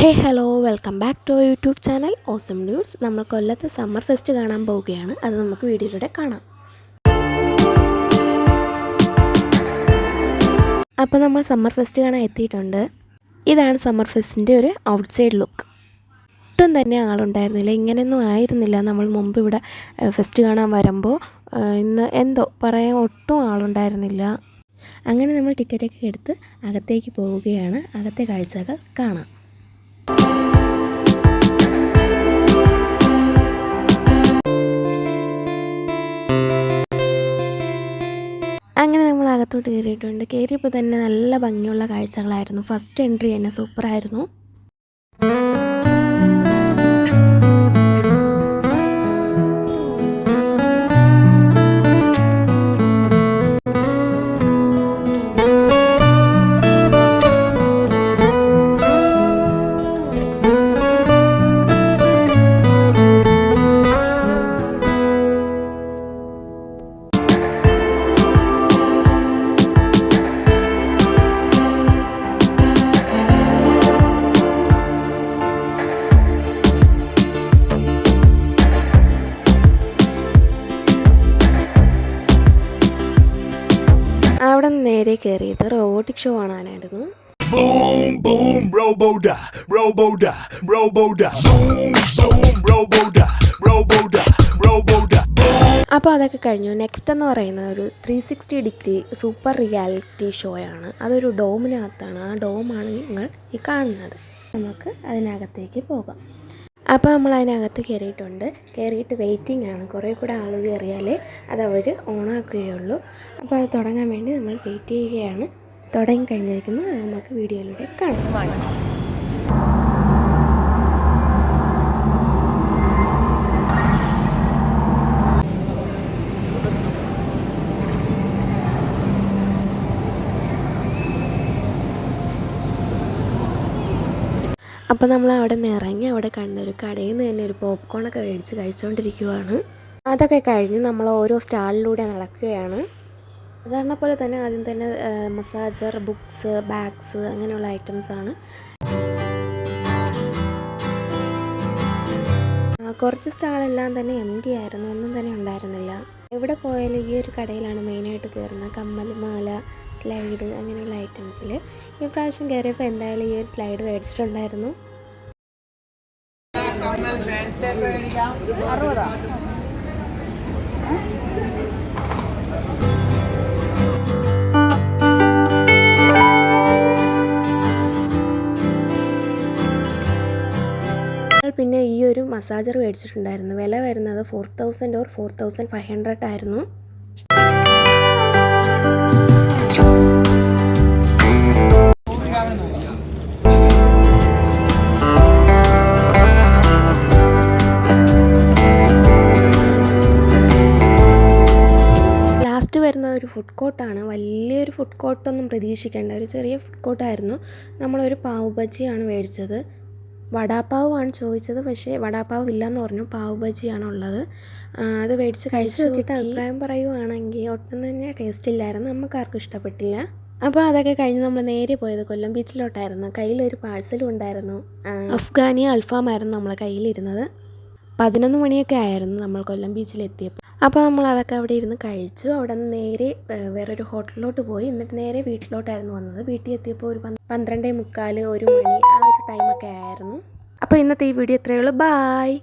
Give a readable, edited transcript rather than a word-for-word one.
Hey hello welcome back to YouTube channel awesome news. നമ്മൾ കൊല്ലത്ത് summer fest കാണാൻ പോവുകയാണ്. അത് നമുക്ക് വീഡിയോയിലൂടെ കാണാം. അപ്പോൾ നമ്മൾ സമ്മർ ഫെസ്റ്റ് കാണാൻ എത്തിയിട്ടുണ്ട്. ഇതാണ് സമ്മർ ഫെസ്റ്റിൻ്റെ ഒരു ഔട്ട്സൈഡ് ലുക്ക്. ഒട്ടും തന്നെ ആളുണ്ടായിരുന്നില്ല. ഇങ്ങനെയൊന്നും ആയിരുന്നില്ല നമ്മൾ മുമ്പ് ഇവിടെ ഫെസ്റ്റ് കാണാൻ വരുമ്പോൾ. ഇന്ന് എന്തോ പറയാൻ ഒട്ടും ആളുണ്ടായിരുന്നില്ല. അങ്ങനെ നമ്മൾ ടിക്കറ്റൊക്കെ എടുത്ത് അകത്തേക്ക് പോവുകയാണ്. അകത്തെ കാഴ്ചകൾ കാണാം. അങ്ങനെ നമ്മൾ അകത്തോട്ട് കയറിയിട്ടുണ്ട്. കയറിയപ്പോൾ തന്നെ നല്ല ഭംഗിയുള്ള കാഴ്ചകളായിരുന്നു. ഫസ്റ്റ് എൻട്രി തന്നെ സൂപ്പറായിരുന്നു. അവിടെ നേരെ കയറിയത് റോബോട്ടിക് ഷോ കാണാനായിരുന്നു. അപ്പോൾ അതൊക്കെ കഴിഞ്ഞു. നെക്സ്റ്റ് എന്ന് പറയുന്നത് ഒരു 360 ഡിഗ്രി സൂപ്പർ റിയാലിറ്റി ഷോയാണ്. അതൊരു ഡോമിനകത്താണ്. ആ ഡോമാണ് നിങ്ങൾ ഈ കാണുന്നത്. നമുക്ക് അതിനകത്തേക്ക് പോകാം. അപ്പോൾ നമ്മൾ അതിനകത്ത് കയറിയിട്ടുണ്ട്. കയറിയിട്ട് വെയിറ്റിംഗ് ആണ്. കുറേ കൂടെ ആൾ കയറിയാലേ അതവർ ഓണാക്കുകയുള്ളൂ. അപ്പോൾ അത് തുടങ്ങാൻ വേണ്ടി നമ്മൾ വെയിറ്റ് ചെയ്യുകയാണ്. തുടങ്ങി കഴിഞ്ഞിരിക്കുന്നത് നമുക്ക് വീഡിയോയിലൂടെ കാണാം. അപ്പോൾ നമ്മൾ അവിടെ നിന്ന് ഇറങ്ങി അവിടെ കണ്ടൊരു കടയിൽ നിന്ന് തന്നെ ഒരു പോപ്കോണൊക്കെ മേടിച്ച് കഴിച്ചുകൊണ്ടിരിക്കുകയാണ്. അതൊക്കെ കഴിഞ്ഞ് നമ്മൾ ഓരോ സ്റ്റാളിലൂടെ നടക്കുകയാണ്. സാധാരണ പോലെ തന്നെ ആദ്യം തന്നെ മസാജർ, ബുക്സ്, ബാഗ്സ് അങ്ങനെയുള്ള ഐറ്റംസാണ്. കുറച്ച് സ്റ്റാളെല്ലാം തന്നെ എംപ്റ്റി ആയിരുന്നു. ഒന്നും തന്നെ ഉണ്ടായിരുന്നില്ല. എവിടെ പോയാലും ഈ ഒരു കടയിലാണ് മെയിനായിട്ട് കയറുന്നത്. കമ്മൽ, മാല, സ്ലൈഡ് അങ്ങനെയുള്ള ഐറ്റംസിൽ ഈ പ്രാവശ്യം കയറിയപ്പോൾ എന്തായാലും ഈ ഒരു സ്ലൈഡ് മേടിച്ചിട്ടുണ്ടായിരുന്നു. പിന്നെ ഈ ഒരു മസാജർ മേടിച്ചിട്ടുണ്ടായിരുന്നു. വില വരുന്നത് 4000 or 4500 ആയിരുന്നു. ലാസ്റ്റ് വരുന്നത് ഒരു ഫുഡ് കോർട്ടാണ്. വലിയൊരു ഫുഡ് കോർട്ടൊന്നും പ്രതീക്ഷിക്കേണ്ട, ഒരു ചെറിയ ഫുഡ് കോർട്ടായിരുന്നു. നമ്മളൊരു പാവ് ബജിയാണ് മേടിച്ചത്. വടാപ്പാവ് ആണ് ചോദിച്ചത്, പക്ഷേ വടാപ്പാവ് ഇല്ലയെന്ന് പറഞ്ഞു. പാവ് ബജിയാണ് ഉള്ളത്. അത് മേടിച്ച് കഴിച്ച് നോക്കിയിട്ട് അഭിപ്രായം പറയുവാണെങ്കിൽ ഒട്ടും തന്നെ ടേസ്റ്റ് ഇല്ലായിരുന്നു. നമുക്കാർക്കും ഇഷ്ടപ്പെട്ടില്ല. അപ്പോൾ അതൊക്കെ കഴിഞ്ഞ് നമ്മൾ നേരെ പോയത് കൊല്ലം ബീച്ചിലോട്ടായിരുന്നു. കയ്യിലൊരു പാഴ്സലും ഉണ്ടായിരുന്നു. അഫ്ഗാനി അൽഫാമായിരുന്നു നമ്മളെ കയ്യിലിരുന്നത്. 11 മണിയൊക്കെ ആയിരുന്നു നമ്മൾ കൊല്ലം ബീച്ചിലെത്തിയപ്പോൾ. അപ്പോൾ നമ്മൾ അതൊക്കെ അവിടെ ഇരുന്ന് കഴിച്ചു. അവിടെ നിന്ന് നേരെ വേറൊരു ഹോട്ടലിലോട്ട് പോയി. എന്നിട്ട് നേരെ വീട്ടിലോട്ടായിരുന്നു വന്നത്. വീട്ടിൽ എത്തിയപ്പോൾ ഒരു 12:45, 1 മണി ആ ഒരു ടൈമൊക്കെ ആയിരുന്നു. അപ്പോൾ ഇന്നത്തെ ഈ വീഡിയോ ഇത്രയേ ഉള്ളൂ. ബായ്.